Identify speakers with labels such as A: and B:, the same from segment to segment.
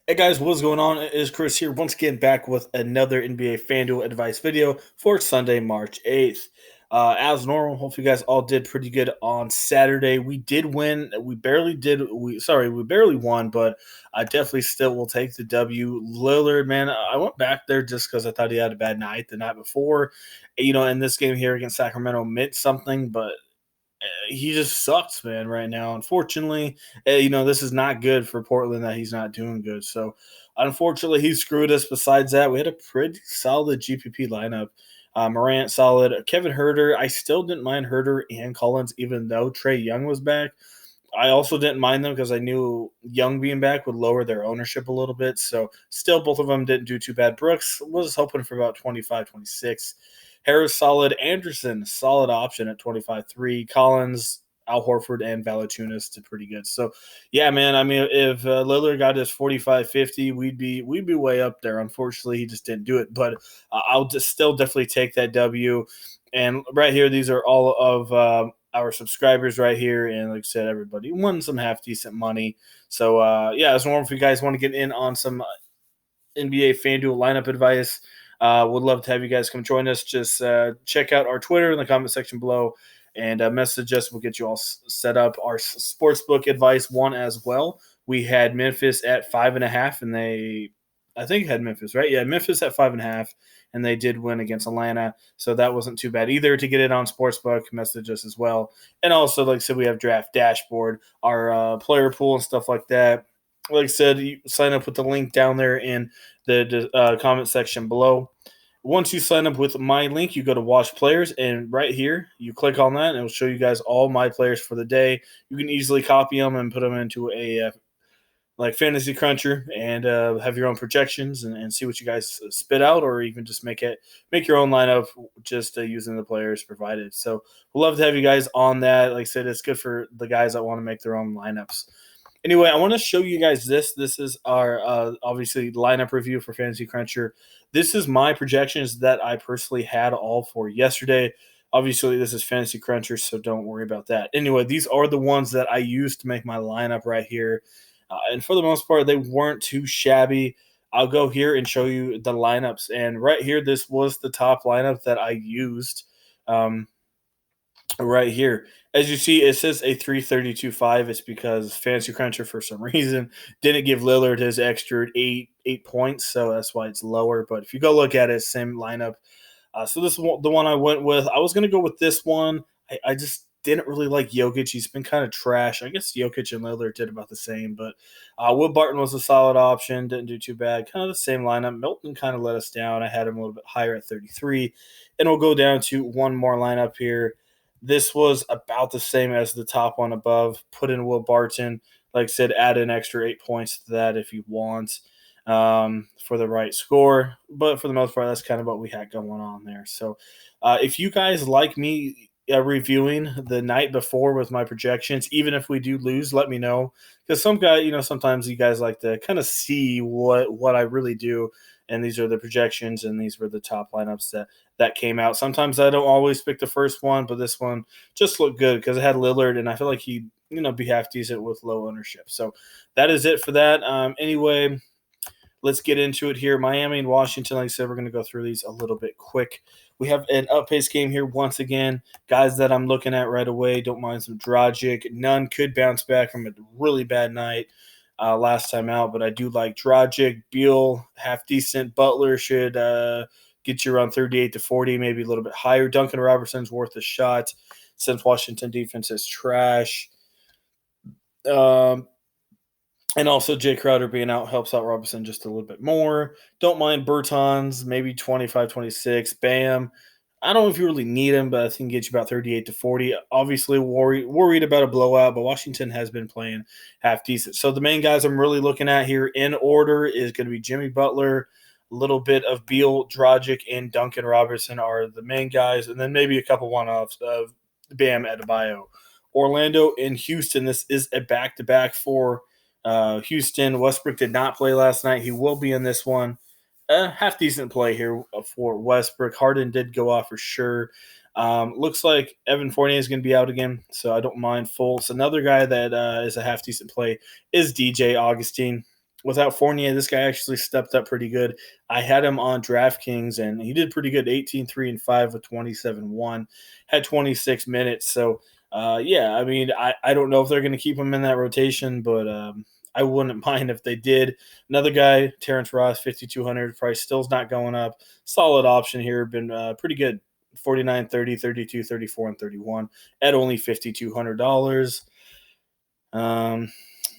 A: Hey guys, what's going on? It is Chris here once again back with another NBA Fanduel Advice video for Sunday, March 8th. As normal, hope you guys all did pretty good on Saturday. We did win. We barely won, but I definitely still will take the W. Lillard, man, I went back there just because I thought he had a bad night the night before. In this game here against Sacramento meant something, but he just sucks, man, right now. Unfortunately, this is not good for Portland that he's not doing good. So, unfortunately, he screwed us. Besides that, we had a pretty solid GPP lineup. Morant solid. Kevin Herter, I still didn't mind Herter and Collins, even though Trey Young was back. I also didn't mind them because I knew Young being back would lower their ownership a little bit. So, still, both of them didn't do too bad. Brooks was hoping for about 25, 26. Harris solid. Anderson solid option at 25-3. Collins, Al Horford, and Valanciunas did pretty good. So yeah, man. I mean, if Lillard got his 45-50, we'd be way up there. Unfortunately, he just didn't do it. But I'll just still definitely take that W. And right here, these are all of our subscribers right here. And like I said, everybody won some half decent money. So yeah, as normal, if you guys want to get in on some NBA FanDuel lineup advice. Would love to have you guys come join us. Just check out our Twitter in the comment section below and message us. We'll get you all set up. Our sportsbook advice won as well. We had Memphis at 5.5, and I think, had Memphis, right? Yeah, Memphis at 5.5, and they did win against Atlanta. So that wasn't too bad either. To get it on sportsbook, message us as well. And also, like I said, we have draft dashboard, our player pool, and stuff like that. Like I said, you sign up with the link down there in the comment section below. Once you sign up with my link, you go to watch players, and right here, you click on that, and it will show you guys all my players for the day. You can easily copy them and put them into a like fantasy cruncher and have your own projections and see what you guys spit out, or even just make your own lineup just using the players provided. So we'd love to have you guys on that. Like I said, it's good for the guys that want to make their own lineups. Anyway, I want to show you guys this. This is our obviously lineup review for Fantasy Cruncher. This is my projections that I personally had all for yesterday. Obviously, this is Fantasy Cruncher, so don't worry about that. Anyway, these are the ones that I used to make my lineup right here. And for the most part, they weren't too shabby. I'll go here and show you the lineups. And right here, this was the top lineup that I used. Um, right here. As you see, it says a 332.5. It's because Fantasy Cruncher, for some reason, didn't give Lillard his extra eight points, so that's why it's lower. But if you go look at it, same lineup. So this is the one I went with. I was going to go with this one. I just didn't really like Jokic. He's been kind of trash. I guess Jokic and Lillard did about the same, but Will Barton was a solid option. Didn't do too bad. Kind of the same lineup. Milton kind of let us down. I had him a little bit higher at 33. And we'll go down to one more lineup here. This was about the same as the top one above. Put in Will Barton. Like I said, add an extra 8 points to that if you want for the right score. But for the most part, that's kind of what we had going on there. So if you guys like me reviewing the night before with my projections, even if we do lose, let me know. Because sometimes you guys like to kind of see what I really do. And these are the projections, and these were the top lineups that came out. Sometimes I don't always pick the first one, but this one just looked good because it had Lillard, and I feel like he'd be half decent with low ownership. So that is it for that. Anyway, let's get into it here. Miami and Washington, like I said, we're going to go through these a little bit quick. We have an up-pace game here once again. Guys that I'm looking at right away, don't mind some Dragic. None could bounce back from a really bad night last time out, but I do like Dragic. Beal, half decent. Butler should get you around 38-40, maybe a little bit higher. Duncan Robertson's worth a shot since Washington defense is trash. Um, and also, Jay Crowder being out helps out Robinson just a little bit more. Don't mind Bertans, maybe 25, 26. Bam. I don't know if you really need him, but I think get you about 38-40. Obviously, worried about a blowout, but Washington has been playing half decent. So the main guys I'm really looking at here in order is going to be Jimmy Butler, a little bit of Beal, Dragic, and Duncan Robertson are the main guys, and then maybe a couple one-offs of Bam Adebayo. Orlando and Houston, this is a back-to-back for Houston. Westbrook did not play last night. He will be in this one. Half decent play here for Westbrook. Harden did go off for sure. Looks like Evan Fournier is going to be out again, so I don't mind Fultz. Another guy that is a half decent play is DJ Augustine. without Fournier, this guy actually stepped up pretty good. I had him on DraftKings, and he did pretty good 18-3-5 with 27-1, had 26 minutes. So, yeah, I mean, I don't know if they're going to keep him in that rotation, but I wouldn't mind if they did. Another guy, Terrence Ross, 5,200. Price still's not going up. Solid option here. Been pretty good. 49, 30, 32, 34, and 31 at only $5,200. Let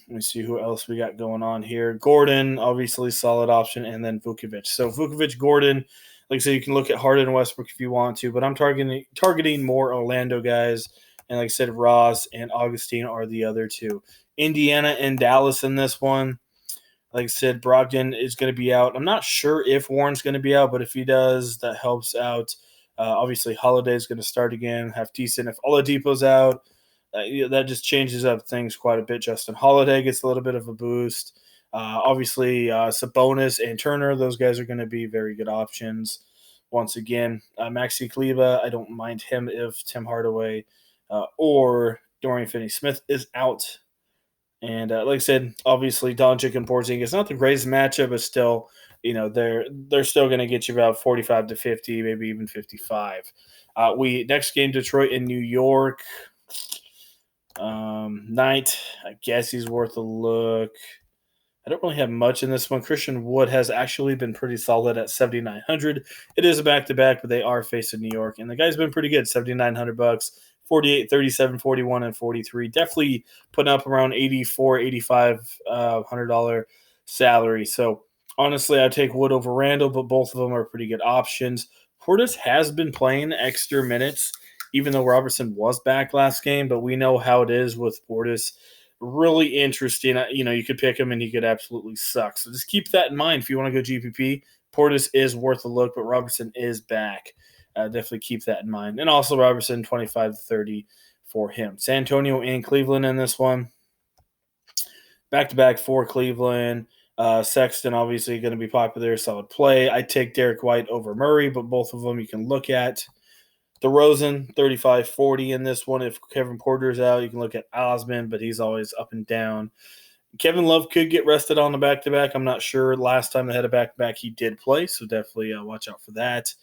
A: me see who else we got going on here. Gordon, obviously solid option, and then Vukovic. So Vukovic, Gordon, like I said, you can look at Harden and Westbrook if you want to, but I'm targeting more Orlando guys. And like I said, Ross and Augustine are the other two. Indiana and Dallas in this one. Like I said, Brogdon is going to be out. I'm not sure if Warren's going to be out, but if he does, that helps out. Obviously, Holiday is going to start again, have decent. If Oladipo's out, that just changes up things quite a bit. Justin Holiday gets a little bit of a boost. Obviously, Sabonis and Turner, those guys are going to be very good options. Once again, Maxi Kleber, I don't mind him if Tim Hardaway or Dorian Finney-Smith is out. And like I said, obviously Doncic and Porzingis, not the greatest matchup, but still, they're still going to get you about 45 to 50, maybe even 55. We next game Detroit and New York. Knight, I guess he's worth a look. I don't really have much in this one. Christian Wood has actually been pretty solid at 7,900. It is a back-to-back, but they are facing New York, and the guy's been pretty good. $7,900, 48, 37, 41, and 43. Definitely putting up around $84, $8,500 salary. So honestly, I take Wood over Randall, but both of them are pretty good options. Portis has been playing extra minutes, even though Robertson was back last game, but we know how it is with Portis. Really interesting. You could pick him and he could absolutely suck. So just keep that in mind if you want to go GPP. Portis is worth a look, but Robertson is back. Definitely keep that in mind. And also Robertson, 25 to 30 for him. San Antonio and Cleveland in this one. Back-to-back for Cleveland. Sexton obviously going to be popular. Solid play. I take Derek White over Murray, but both of them you can look at. DeRozan, 35-40 in this one. If Kevin Porter's out, you can look at Osman, but he's always up and down. Kevin Love could get rested on the back-to-back. I'm not sure. Last time they had a back-to-back, he did play, so definitely watch out for that.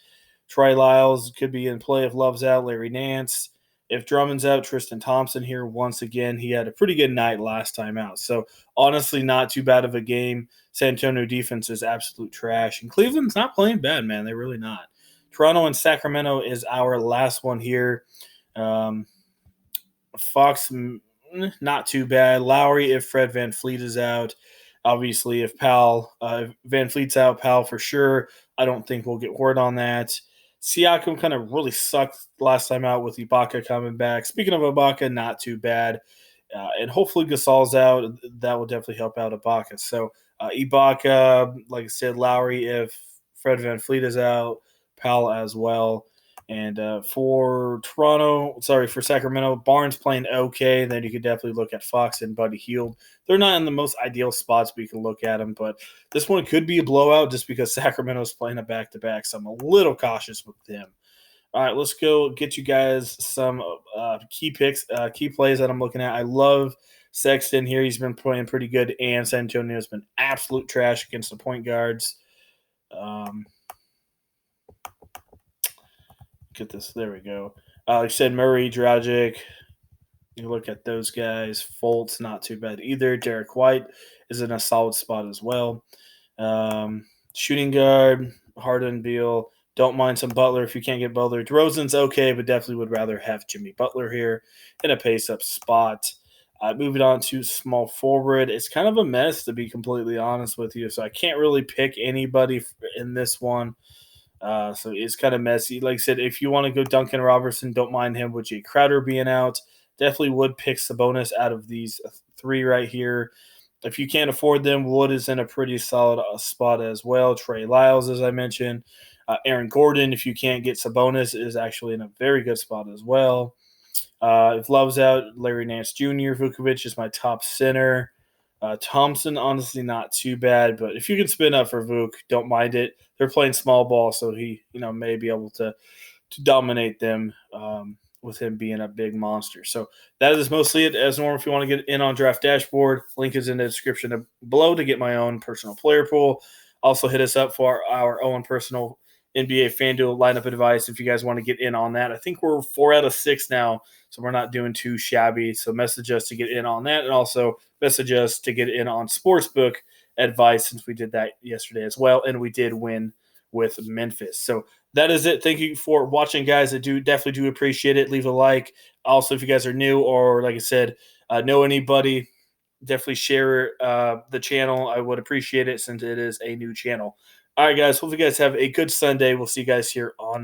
A: Trey Lyles could be in play if Love's out. Larry Nance. If Drummond's out, Tristan Thompson here once again. He had a pretty good night last time out. So, honestly, not too bad of a game. San Antonio defense is absolute trash. And Cleveland's not playing bad, man. They're really not. Toronto and Sacramento is our last one here. Fox, not too bad. Lowry, if Fred VanVleet is out. Obviously, if Van Fleet's out, Powell for sure. I don't think we'll get word on that. Siakam kind of really sucked last time out with Ibaka coming back. Speaking of Ibaka, not too bad. And hopefully Gasol's out. That will definitely help out Ibaka. So Ibaka, like I said, Lowry, if Fred VanVleet is out, Powell as well. And for Sacramento, Barnes playing okay. Then you could definitely look at Fox and Buddy Hield. They're not in the most ideal spots, but you can look at them. But this one could be a blowout just because Sacramento's playing a back-to-back, so I'm a little cautious with them. All right, let's go get you guys some key picks, key plays that I'm looking at. I love Sexton here. He's been playing pretty good, and San Antonio's been absolute trash against the point guards. Get this. There we go. Like I said, Murray, Dragic. You look at those guys. Fultz, not too bad either. Derek White is in a solid spot as well. Shooting guard, Harden, Beal. Don't mind some Butler if you can't get Butler. DeRozan's okay, but definitely would rather have Jimmy Butler here in a pace-up spot. Moving on to small forward. It's kind of a mess, to be completely honest with you, so I can't really pick anybody in this one. So it's kind of messy. Like I said, if you want to go Duncan Robertson, don't mind him with Jay Crowder being out. Definitely would pick Sabonis out of these three right here. If you can't afford them, Wood is in a pretty solid spot as well. Trey Lyles, as I mentioned. Aaron Gordon, if you can't get Sabonis, is actually in a very good spot as well. If Love's out, Larry Nance Jr., Vukovic is my top center. Thompson, honestly, not too bad, but if you can spin up for Vuk, don't mind it. They're playing small ball, so he, may be able to dominate them. with him being a big monster. So that is mostly it. As normal, if you want to get in on Draft Dashboard, link is in the description below to get my own personal player pool. Also, hit us up for our own personal NBA FanDuel lineup advice if you guys want to get in on that. I think we're 4 out of 6 now, so we're not doing too shabby. So message us to get in on that, and also message us to get in on Sportsbook advice since we did that yesterday as well, and we did win with Memphis. So that is it. Thank you for watching, guys. I definitely do appreciate it. Leave a like. Also, if you guys are new or, like I said, know anybody, definitely share the channel. I would appreciate it since it is a new channel. All right, guys. Hope you guys have a good Sunday. We'll see you guys here on